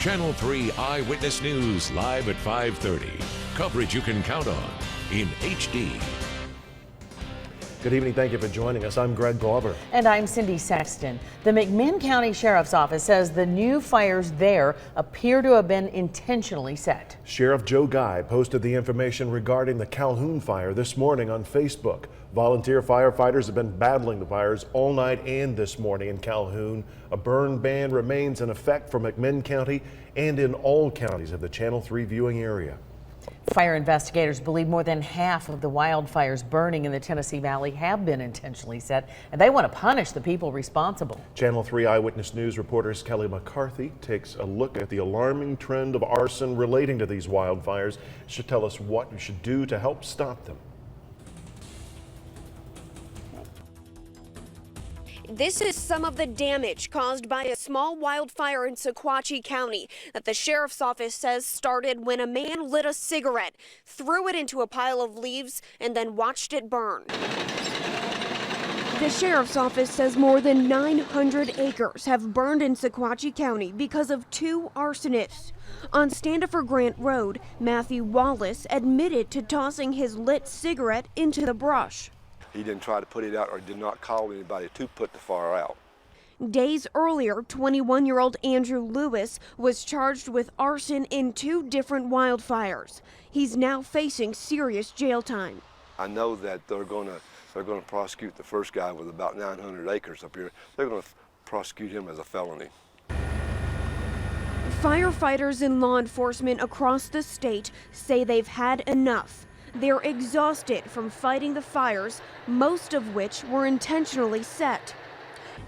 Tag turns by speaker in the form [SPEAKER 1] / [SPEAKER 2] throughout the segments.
[SPEAKER 1] Channel 3 Eyewitness News live at 5:30. Coverage you can count on in HD.
[SPEAKER 2] Good evening. Thank you for joining us. I'm Greg Glover.
[SPEAKER 3] And I'm Cindy Sexton. The McMinn County Sheriff's Office says the new fires there appear to have been intentionally set.
[SPEAKER 2] Sheriff Joe Guy posted the information regarding the Calhoun fire this morning on Facebook. Volunteer firefighters have been battling the fires all night and this morning in Calhoun. A burn ban remains in effect for McMinn County and in all counties of the Channel 3 viewing area.
[SPEAKER 3] Fire investigators believe more than half of the wildfires burning in the Tennessee Valley have been intentionally set, and they want to punish the people responsible.
[SPEAKER 2] Channel 3 Eyewitness News reporters Kelly McCarthy takes a look at the alarming trend of arson relating to these wildfires. She'll tell us what we should do to help stop them.
[SPEAKER 4] This is some of the damage caused by a small wildfire in Sequatchie County that the sheriff's office says started when a man lit a cigarette, threw it into a pile of leaves, and then watched it burn. The sheriff's office says more than 900 acres have burned in Sequatchie County because of two arsonists. On Standifer Grant Road, Matthew Wallace admitted to tossing his lit cigarette into the brush.
[SPEAKER 5] He didn't try to put it out or did not call anybody to put the fire out.
[SPEAKER 4] Days earlier, 21-year-old Andrew Lewis was charged with arson in two different wildfires. He's now facing serious jail time.
[SPEAKER 5] I know that they're going to prosecute the first guy with about 900 acres up here. They're going to prosecute him as a felony.
[SPEAKER 4] Firefighters and law enforcement across the state say they've had enough. They're exhausted from fighting the fires, most of which were intentionally set.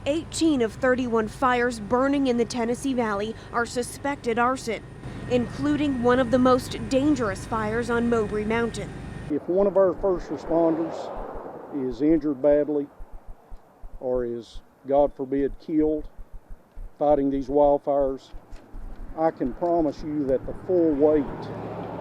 [SPEAKER 4] 18 of 31 fires burning in the Tennessee Valley are suspected arson, including one of the most dangerous fires on Mowbray Mountain.
[SPEAKER 6] If one of our first responders is injured badly or is, God forbid, killed fighting these wildfires, I can promise you that the full weight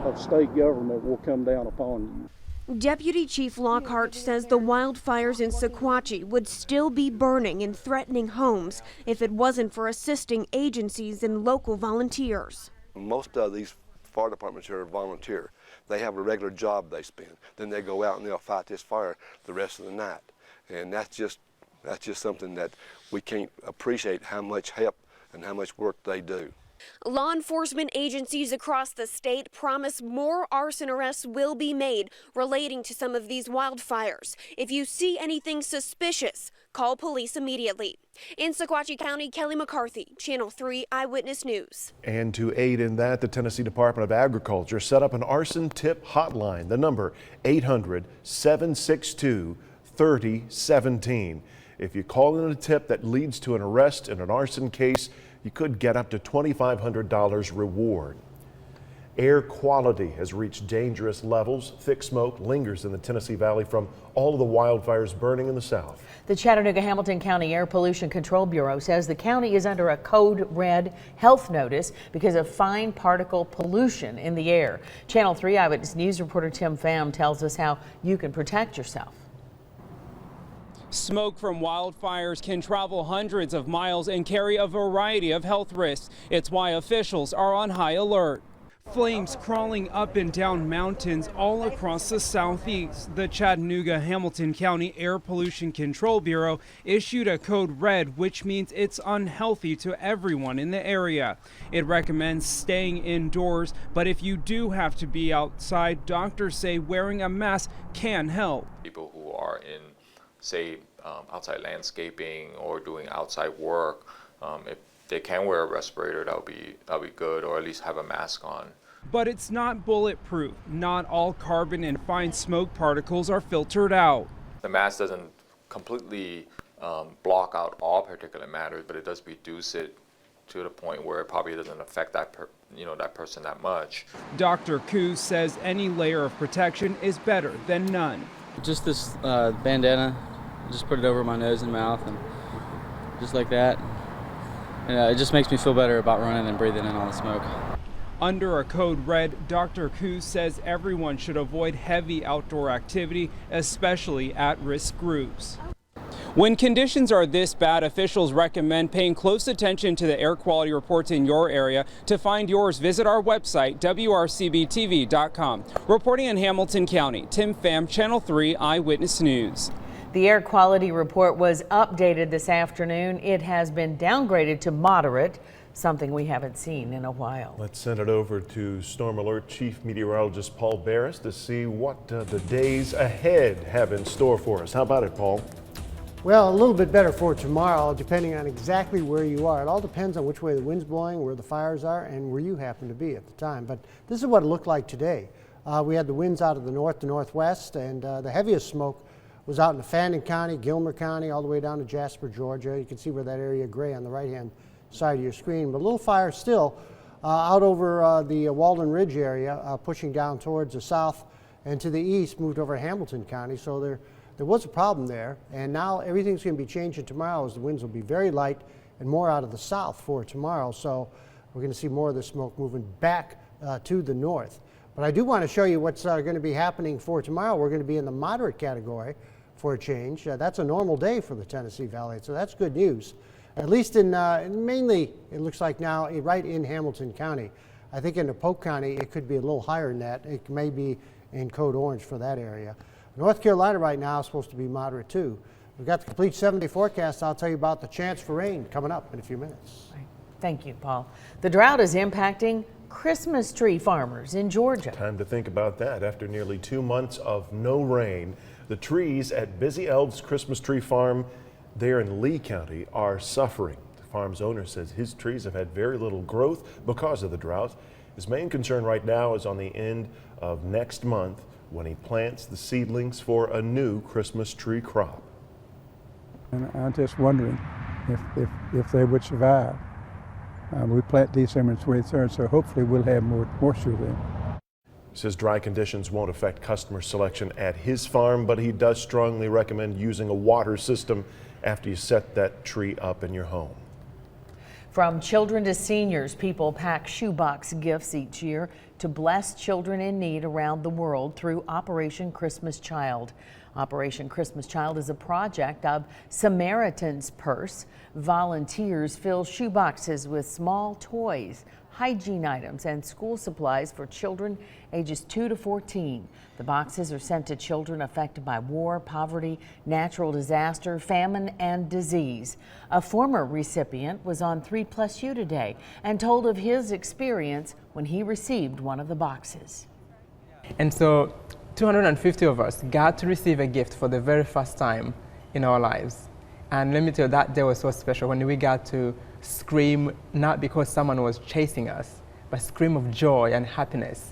[SPEAKER 6] of state government will come down upon you.
[SPEAKER 4] Deputy Chief Lockhart says the wildfires in Sequatchie would still be burning and threatening homes if it wasn't for assisting agencies and local volunteers.
[SPEAKER 5] Most of these fire departments here are volunteer. They have a regular job they spend. Then they go out and they'll fight this fire the rest of the night. And that's just something that we can't appreciate how much help and how much work they do.
[SPEAKER 4] Law enforcement agencies across the state promise more arson arrests will be made relating to some of these wildfires. If you see anything suspicious, call police immediately. In Sequatchie County, Kelly McCarthy, Channel 3 Eyewitness News.
[SPEAKER 2] And to aid in that, the Tennessee Department of Agriculture set up an arson tip hotline. The number 800-762-3017. If you call in a tip that leads to an arrest in an arson case, you could get up to $2,500 reward. Air quality has reached dangerous levels. Thick smoke lingers in the Tennessee Valley from all of the wildfires burning in the south.
[SPEAKER 3] The Chattanooga-Hamilton County Air Pollution Control Bureau says the county is under a code red health notice because of fine particle pollution in the air. Channel 3 Eyewitness News reporter Tim Pham tells us how you can protect yourself.
[SPEAKER 7] Smoke from wildfires can travel hundreds of miles and carry a variety of health risks. It's why officials are on high alert. Flames crawling up and down mountains all across the southeast. The Chattanooga-Hamilton County Air Pollution Control Bureau issued a code red, which means it's unhealthy to everyone in the area. It recommends staying indoors, but if you do have to be outside, doctors say wearing a mask can help.
[SPEAKER 8] People who are in, say, outside landscaping or doing outside work, if they can wear a respirator, that'll be good, or at least have a mask on.
[SPEAKER 7] But it's not bulletproof. Not all carbon and fine smoke particles are filtered out.
[SPEAKER 8] The mask doesn't completely block out all particulate matter, but it does reduce it to the point where it probably doesn't affect that person that much. Dr. Koo says any layer of protection is better than none.
[SPEAKER 9] Just this bandana, just put it over my nose and mouth, and just like that. And it just makes me feel better about running and breathing in all the smoke.
[SPEAKER 7] Under a code red, Dr. Koo says everyone should avoid heavy outdoor activity, especially at-risk groups. When conditions are this bad, officials recommend paying close attention to the air quality reports in your area. To find yours, visit our website, wrcbtv.com. Reporting in Hamilton County, Tim Pham, Channel 3 Eyewitness News.
[SPEAKER 3] The air quality report was updated this afternoon. It has been downgraded to moderate, something we haven't seen in a while.
[SPEAKER 2] Let's send it over to Storm Alert Chief Meteorologist Paul Barris to see what the days ahead have in store for us. How about it, Paul?
[SPEAKER 10] Well, a little bit better for tomorrow, depending on exactly where you are. It all depends on which way the wind's blowing, where the fires are, and where you happen to be at the time. But this is what it looked like today. We had the winds out of the north to northwest, and the heaviest smoke was out in Fannin County, Gilmer County, all the way down to Jasper, Georgia. You can see where that area gray on the right-hand side of your screen. But a little fire still out over the Walden Ridge area, pushing down towards the south and to the east, moved over Hamilton County. So there was a problem there. And now everything's going to be changing tomorrow as the winds will be very light and more out of the south for tomorrow. So we're going to see more of the smoke moving back to the north. But I do want to show you what's going to be happening for tomorrow. We're going to be in the moderate category for a change. That's a normal day for the Tennessee Valley, so that's good news. At least in mainly, it looks like now, right in Hamilton County. I think in Polk County, it could be a little higher than that. It may be in code orange for that area. North Carolina right now is supposed to be moderate too. We've got the complete 7-day forecast. I'll tell you about the chance for rain coming up in a few minutes.
[SPEAKER 3] Right. Thank you, Paul. The drought is impacting Christmas tree farmers in Georgia.
[SPEAKER 2] Time to think about that. After nearly 2 months of no rain, the trees at Busy Elves Christmas Tree Farm there in Lee County are suffering. The farm's owner says his trees have had very little growth because of the drought. His main concern right now is on the end of next month when he plants the seedlings for a new Christmas tree crop.
[SPEAKER 11] And I'm just wondering if they would survive. We plant December 23rd, so hopefully we'll have more moisture then.
[SPEAKER 2] He says dry conditions won't affect customer selection at his farm, but he does strongly recommend using a water system after you set that tree up in your home.
[SPEAKER 3] From children to seniors, people pack shoebox gifts each year to bless children in need around the world through Operation Christmas Child. Operation Christmas Child is a project of Samaritan's Purse. Volunteers fill shoeboxes with small toys, hygiene items, and school supplies for children ages 2 to 14. The boxes are sent to children affected by war, poverty, natural disaster, famine, and disease. A former recipient was on 3+U today and told of his experience when he received one of the boxes.
[SPEAKER 12] And so 250 of us got to receive a gift for the very first time in our lives. And let me tell you, that day was so special when we got to scream, not because someone was chasing us, but scream of joy and happiness.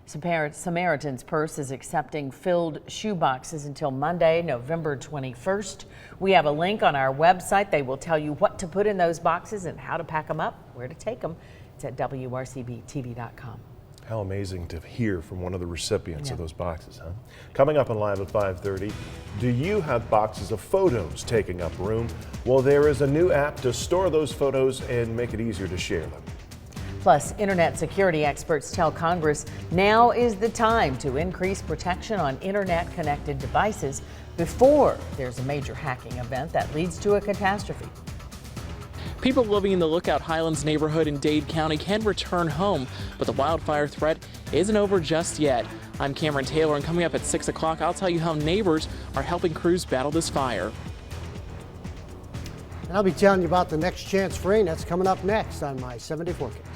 [SPEAKER 3] Samaritan's Purse is accepting filled shoe boxes until Monday, November 21st. We have a link on our website. They will tell you what to put in those boxes and how to pack them up, where to take them. It's at wrcbtv.com.
[SPEAKER 2] How amazing to hear from one of the recipients of those boxes, huh? Coming up on Live at 5:30, do you have boxes of photos taking up room? Well, there is a new app to store those photos and make it easier to share them.
[SPEAKER 3] Plus, internet security experts tell Congress now is the time to increase protection on internet-connected devices before there's a major hacking event that leads to a catastrophe.
[SPEAKER 13] People living in the Lookout Highlands neighborhood in Dade County can return home, but the wildfire threat isn't over just yet. I'm Cameron Taylor, and coming up at 6 o'clock, I'll tell you how neighbors are helping crews battle this fire.
[SPEAKER 10] And I'll be telling you about the next chance for rain. That's coming up next on my 7-day forecast.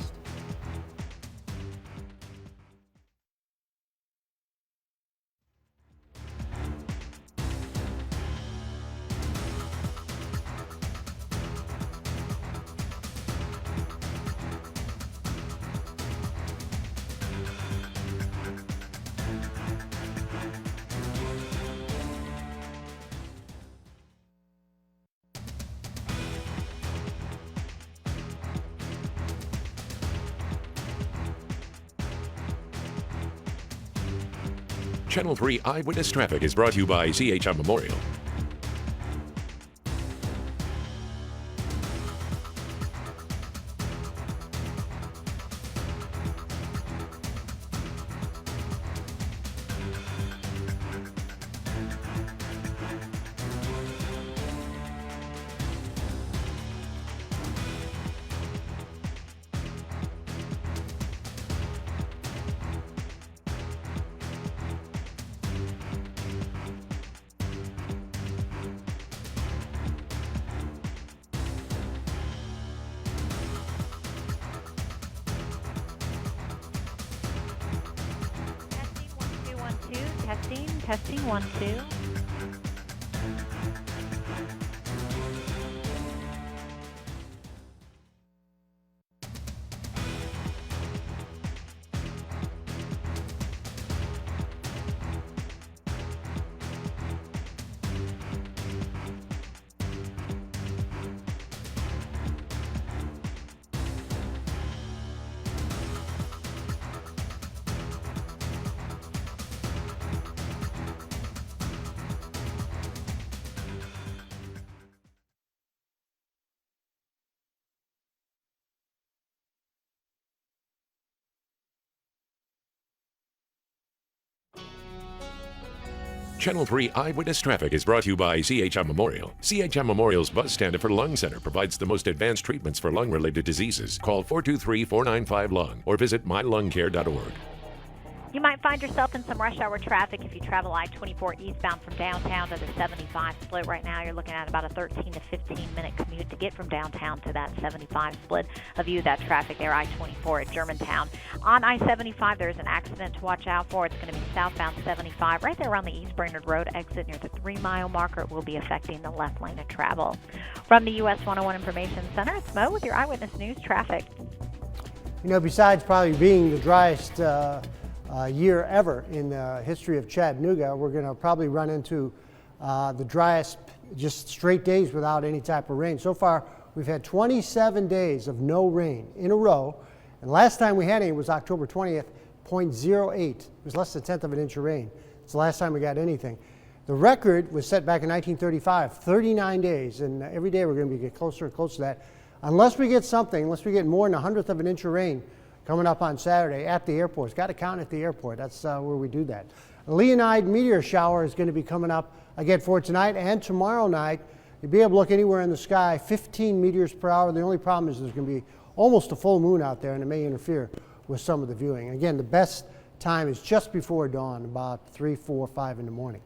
[SPEAKER 1] Channel 3 Eyewitness Traffic is brought to you by CHM Memorial.
[SPEAKER 14] Testing 1, 2.
[SPEAKER 1] Channel 3 Eyewitness Traffic is brought to you by CHM Memorial. CHM Memorial's Buzz Standard Lung Center provides the most advanced treatments for lung-related diseases. Call 423-495-LUNG or visit mylungcare.org.
[SPEAKER 14] You might find yourself in some rush hour traffic if you travel I-24 eastbound from downtown to the 75 split. Right now you're looking at about a 13 to 15 minute commute to get from downtown to that 75 split. A view of that traffic there, I-24 at Germantown. On I-75 there's an accident to watch out for. It's going to be southbound 75 right there around the East Brainerd Road exit near the 3-mile marker. It will be affecting the left lane of travel. From the US 101 Information Center, it's Mo with your Eyewitness News traffic.
[SPEAKER 10] You know, besides probably being the driest year ever in the history of Chattanooga, we're going to probably run into the driest just straight days without any type of rain. So far we've had 27 days of no rain in a row, and last time we had any was October 20th, 0.08. It was less than a tenth of an inch of rain. It's the last time we got anything. The record was set back in 1935, 39 days, and every day we're going to be getting closer and closer to that. Unless we get something, unless we get more than a hundredth of an inch of rain coming up on Saturday at the airport. It's got to count at the airport. That's where we do that. A Leonide meteor shower is going to be coming up again for tonight and tomorrow night. You'll be able to look anywhere in the sky, 15 meteors per hour. The only problem is there's going to be almost a full moon out there, and it may interfere with some of the viewing. Again, the best time is just before dawn, about 3, 4, 5 in the morning.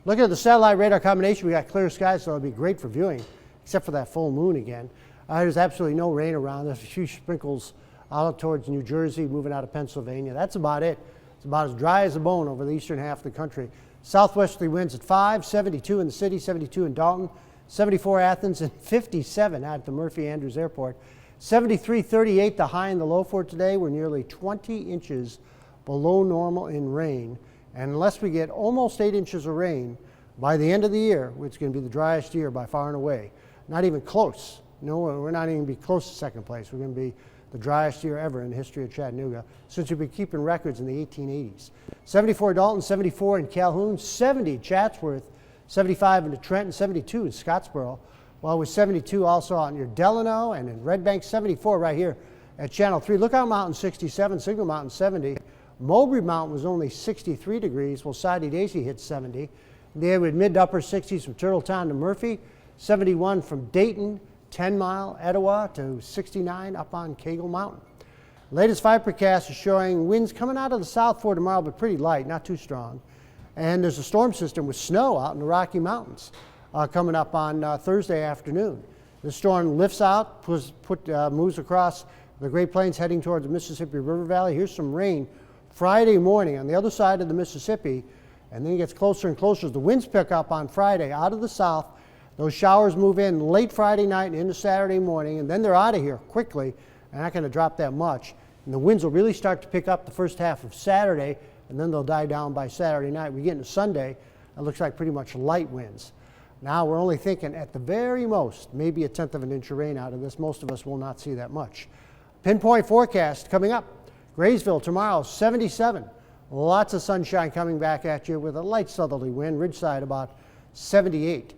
[SPEAKER 10] Looking at the satellite radar combination, we got clear skies, so it'll be great for viewing, except for that full moon again. There's absolutely no rain around. There's a few sprinkles out towards New Jersey, moving out of Pennsylvania. That's about it. It's about as dry as a bone over the eastern half of the country. Southwesterly winds at 5, 72 in the city, 72 in Dalton, 74 Athens, and 57 out at the Murphy Andrews Airport. 73, 38 the high and the low for today. We're nearly 20 inches below normal in rain. And unless we get almost 8 inches of rain by the end of the year, which is going to be the driest year by far and away, not even close. No, we're not even going to be close to second place. We're going to be the driest year ever in the history of Chattanooga since we've been keeping records in the 1880s. 74 Dalton, 74 in Calhoun, 70 Chatsworth, 75 into Trenton, 72 in Scottsboro, while with 72 also out near Delano and in Red Bank, 74 right here at Channel 3. Lookout Mountain 67, Signal Mountain 70. Mowbray Mountain was only 63 degrees, while Sidey Daisy hit 70. There with mid to upper 60s from Turtletown to Murphy, 71 from Dayton, 10 Mile, Etowah to 69 up on Cagle Mountain. Latest forecast is showing winds coming out of the south for tomorrow, but pretty light, not too strong. And there's a storm system with snow out in the Rocky Mountains coming up on Thursday afternoon. The storm lifts out, moves across the Great Plains heading towards the Mississippi River Valley. Here's some rain Friday morning on the other side of the Mississippi, and then it gets closer and closer as the winds pick up on Friday out of the south. Those showers move in late Friday night and into Saturday morning, and then they're out of here quickly. They're not going to drop that much. And the winds will really start to pick up the first half of Saturday, and then they'll die down by Saturday night. We get into Sunday, it looks like pretty much light winds. Now we're only thinking at the very most, maybe a tenth of an inch of rain out of this. Most of us will not see that much. Pinpoint forecast coming up. Graysville tomorrow, 77. Lots of sunshine coming back at you with a light southerly wind. Ridgeside about 78.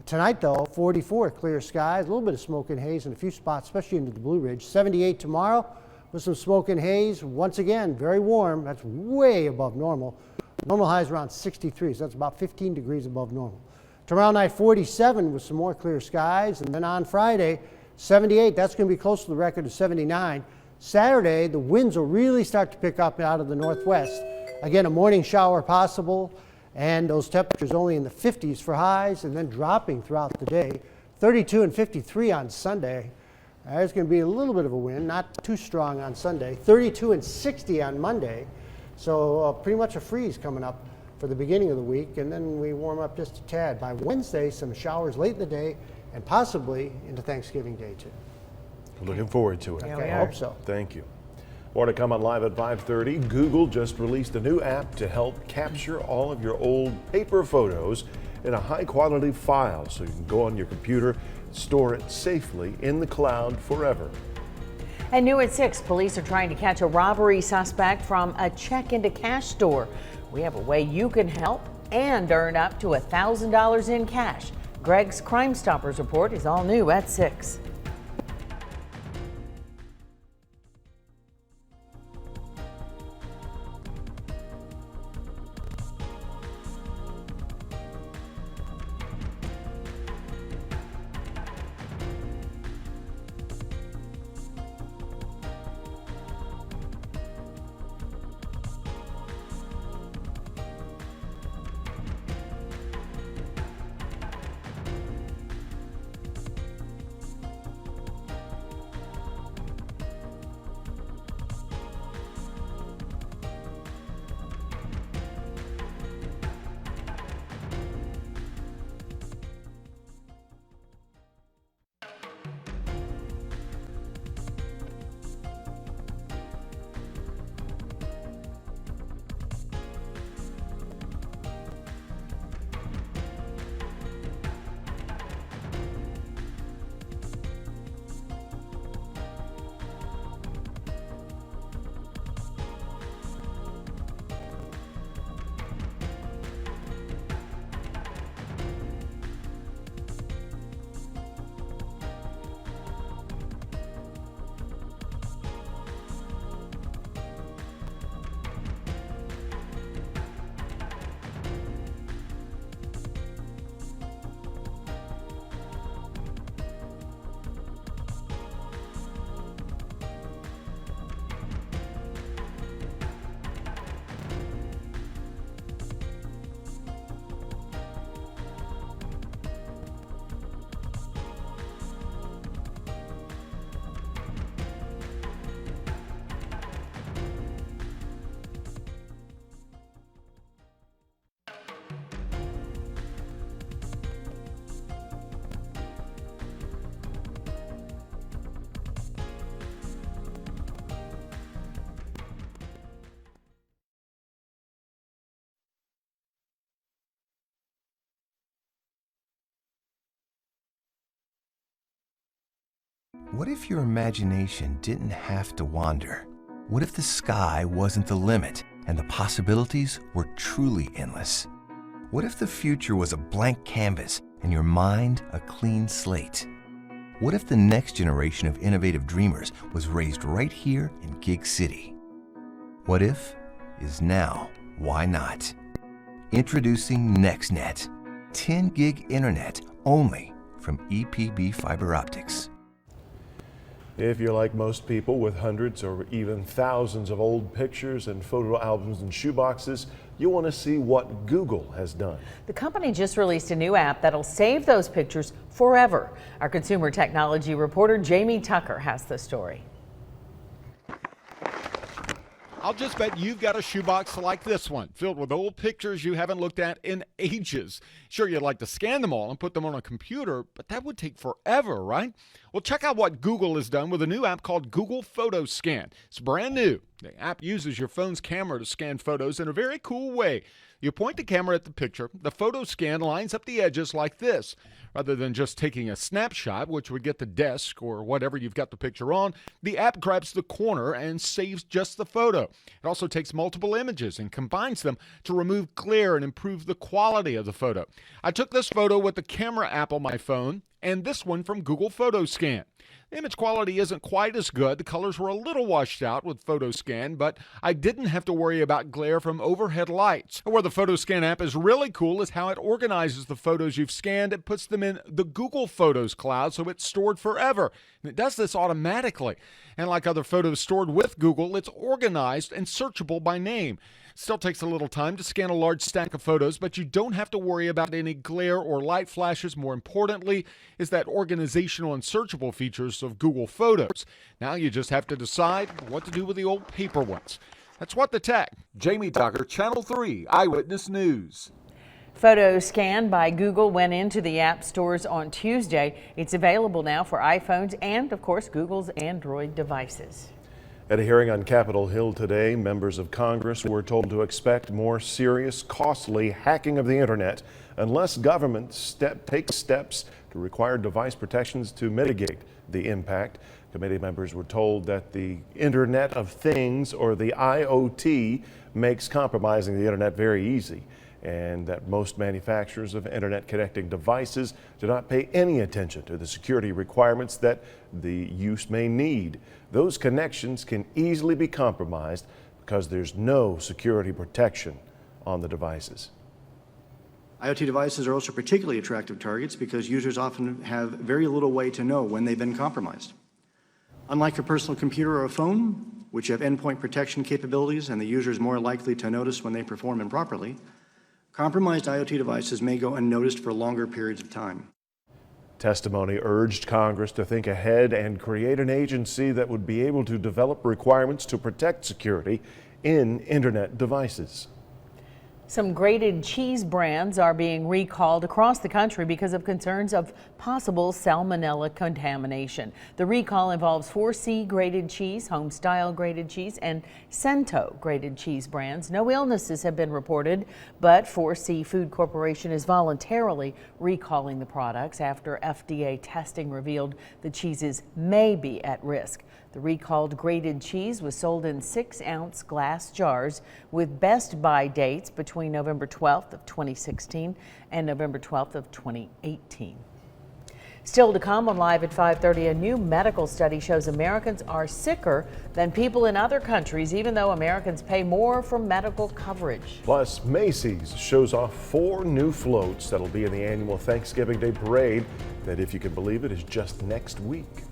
[SPEAKER 10] Tonight, though, 44 clear skies, a little bit of smoke and haze in a few spots, especially into the Blue Ridge. 78 tomorrow with some smoke and haze. Once again, very warm. That's way above normal. Normal high is around 63, so that's about 15 degrees above normal. Tomorrow night, 47 with some more clear skies. And then on Friday, 78. That's going to be close to the record of 79. Saturday, the winds will really start to pick up out of the northwest. Again, a morning shower possible. And those temperatures only in the 50s for highs and then dropping throughout the day. 32 and 53 on Sunday. There's going to be a little bit of a wind, not too strong on Sunday. 32 and 60 on Monday. So pretty much a freeze coming up for the beginning of the week, and then we warm up just a tad. By Wednesday, some showers late in the day and possibly into Thanksgiving Day too.
[SPEAKER 2] Looking forward to it.
[SPEAKER 3] Yeah,
[SPEAKER 10] I hope so.
[SPEAKER 2] Thank you. More to come on Live at 5:30. Google just released a new app to help capture all of your old paper photos in a high-quality file so you can go on your computer, store it safely in the cloud forever.
[SPEAKER 3] And new at 6, police are trying to catch a robbery suspect from a check into cash store. We have a way you can help and earn up to $1,000 in cash. Greg's Crime Stoppers report is all new at 6.
[SPEAKER 15] What if your imagination didn't have to wander? What if the sky wasn't the limit and the possibilities were truly endless? What if the future was a blank canvas and your mind a clean slate? What if the next generation of innovative dreamers was raised right here in Gig City? What if is now, why not? Introducing NextNet, 10 gig internet only from EPB Fiber Optics.
[SPEAKER 2] If you're like most people with hundreds or even thousands of old pictures and photo albums and shoeboxes, you want to see what Google has done.
[SPEAKER 3] The company just released a new app that'll save those pictures forever. Our consumer technology reporter Jamie Tucker has the story.
[SPEAKER 16] I'll just bet you've got a shoebox like this one, filled with old pictures you haven't looked at in ages. Sure, you'd like to scan them all and put them on a computer, but that would take forever, right? Well, check out what Google has done with a new app called Google Photo Scan. It's brand new. The app uses your phone's camera to scan photos in a very cool way. You point the camera at the picture, the photo scan lines up the edges like this. Rather than just taking a snapshot, which would get the desk or whatever you've got the picture on, the app grabs the corner and saves just the photo. It also takes multiple images and combines them to remove glare and improve the quality of the photo. I took this photo with the camera app on my phone and this one from Google Photo Scan. The image quality isn't quite as good. The colors were a little washed out with Photo Scan, but I didn't have to worry about glare from overhead lights. Where the Photo Scan app is really cool is how it organizes the photos you've scanned. It puts them in the Google Photos cloud so it's stored forever. And it does this automatically. And like other photos stored with Google, it's organized and searchable by name. Still takes a little time to scan a large stack of photos, but you don't have to worry about any glare or light flashes. More importantly is that organizational and searchable features of Google Photos. Now you just have to decide what to do with the old paper ones. That's What the Tech. Jamie Tucker, Channel 3 Eyewitness News.
[SPEAKER 3] Photos scanned by Google went into the app stores on Tuesday. It's available now for iPhones and, of course, Google's Android devices.
[SPEAKER 2] At a hearing on Capitol Hill today, members of Congress were told to expect more serious, costly hacking of the internet unless government takes steps to require device protections to mitigate the impact. Committee members were told that the Internet of Things, or the IoT, makes compromising the internet very easy, and that most manufacturers of internet connecting devices do not pay any attention to the security requirements that the use may need. Those connections can easily be compromised because there's no security protection on the devices.
[SPEAKER 17] IoT devices are also particularly attractive targets because users often have very little way to know when they've been compromised. Unlike a personal computer or a phone, which have endpoint protection capabilities and the user is more likely to notice when they perform improperly, compromised IoT devices may go unnoticed for longer periods of time.
[SPEAKER 2] Testimony urged Congress to think ahead and create an agency that would be able to develop requirements to protect security in internet devices.
[SPEAKER 3] Some grated cheese brands are being recalled across the country because of concerns of possible salmonella contamination. The recall involves 4C grated cheese, Homestyle grated cheese, and Cento grated cheese brands. No illnesses have been reported, but 4C Food Corporation is voluntarily recalling the products after FDA testing revealed the cheeses may be at risk. The recalled grated cheese was sold in 6-ounce glass jars with best buy dates between November 12th of 2016 and November 12th of 2018. Still to come on Live at 5:30, a new medical study shows Americans are sicker than people in other countries, even though Americans pay more for medical coverage.
[SPEAKER 2] Plus, Macy's shows off 4 new floats that'll be in the annual Thanksgiving Day parade that, if you can believe it, is just next week.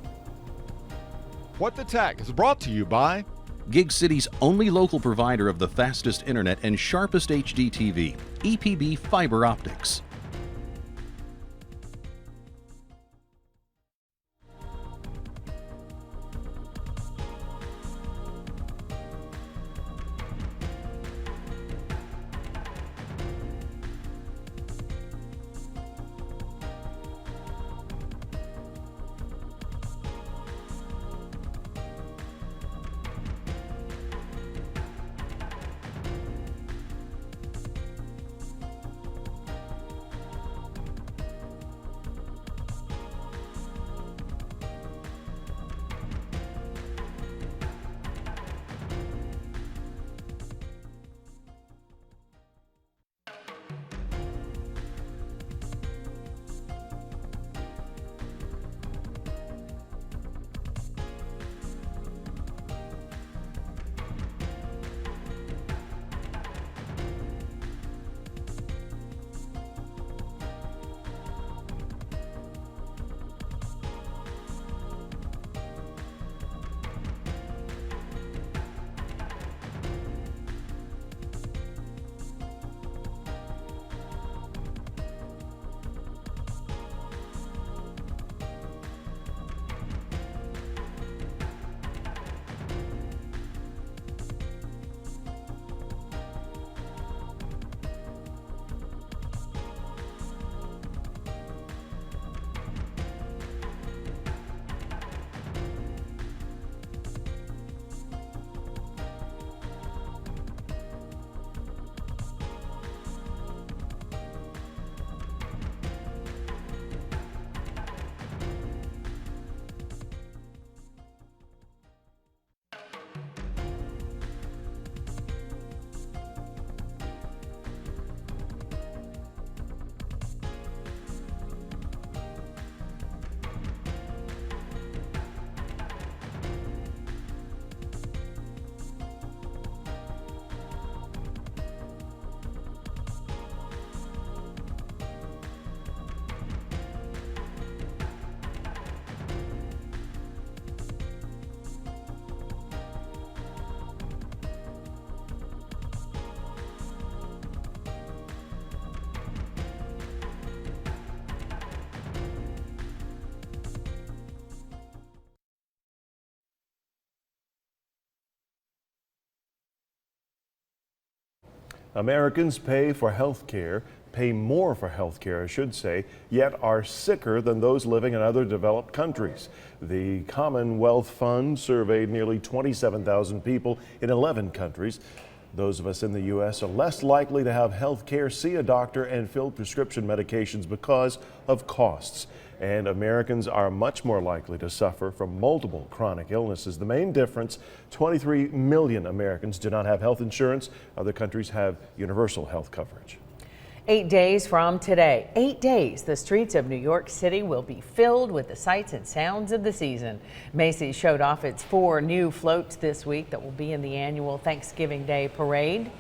[SPEAKER 16] What the Tech is brought to you by
[SPEAKER 18] Gig City's only local provider of the fastest internet and sharpest HD TV, EPB Fiber Optics.
[SPEAKER 2] Americans pay more for health care, I should say, yet are sicker than those living in other developed countries. The Commonwealth Fund surveyed nearly 27,000 people in 11 countries. Those of us in the U.S. are less likely to have health care, see a doctor, and fill prescription medications because of costs. And Americans are much more likely to suffer from multiple chronic illnesses. The main difference, 23 million Americans do not have health insurance. Other countries have universal health coverage.
[SPEAKER 3] 8 days from today, 8 days, the streets of New York City will be filled with the sights and sounds of the season. Macy's showed off its 4 new floats this week that will be in the annual Thanksgiving Day parade.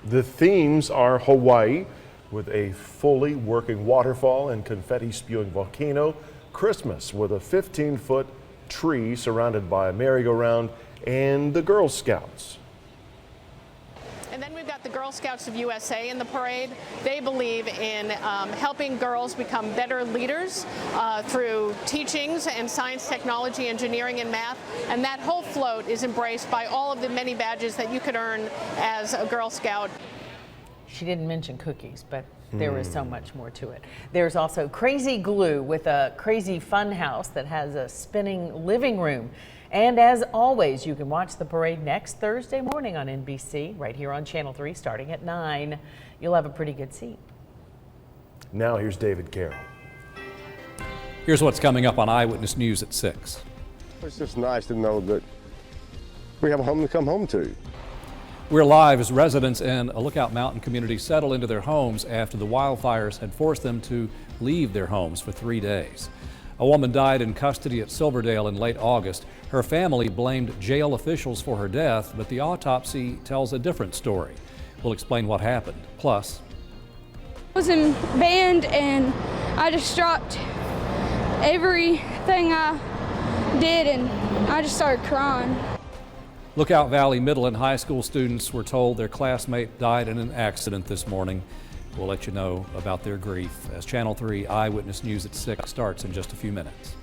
[SPEAKER 2] The themes are Hawaii, with a fully working waterfall and confetti-spewing volcano, Christmas with a 15-foot tree surrounded by a merry-go-round, and the Girl Scouts.
[SPEAKER 19] And then we've got the Girl Scouts of USA in the parade. They believe in helping girls become better leaders through teachings and science, technology, engineering, and math. And that whole float is embraced by all of the many badges that you could earn as a Girl Scout.
[SPEAKER 3] She didn't mention cookies, but there is so much more to it. There's also Crazy Glue with a crazy fun house that has a spinning living room. And as always, you can watch the parade next Thursday morning on NBC, right here on Channel 3, starting at 9. You'll have a pretty good seat.
[SPEAKER 2] Now here's David Carroll.
[SPEAKER 20] Here's what's coming up on Eyewitness News at 6.
[SPEAKER 21] It's just nice to know that we have a home to come home to.
[SPEAKER 20] We're live as residents in a Lookout Mountain community settle into their homes after the wildfires had forced them to leave their homes for 3 days. A woman died in custody at Silverdale in late August. Her family blamed jail officials for her death, but the autopsy tells a different story. We'll explain what happened. Plus,
[SPEAKER 22] I was in band and I just dropped everything I did and I just started crying.
[SPEAKER 20] Lookout Valley Middle and High School students were told their classmate died in an accident this morning. We'll let you know about their grief as Channel 3 Eyewitness News at 6 starts in just a few minutes.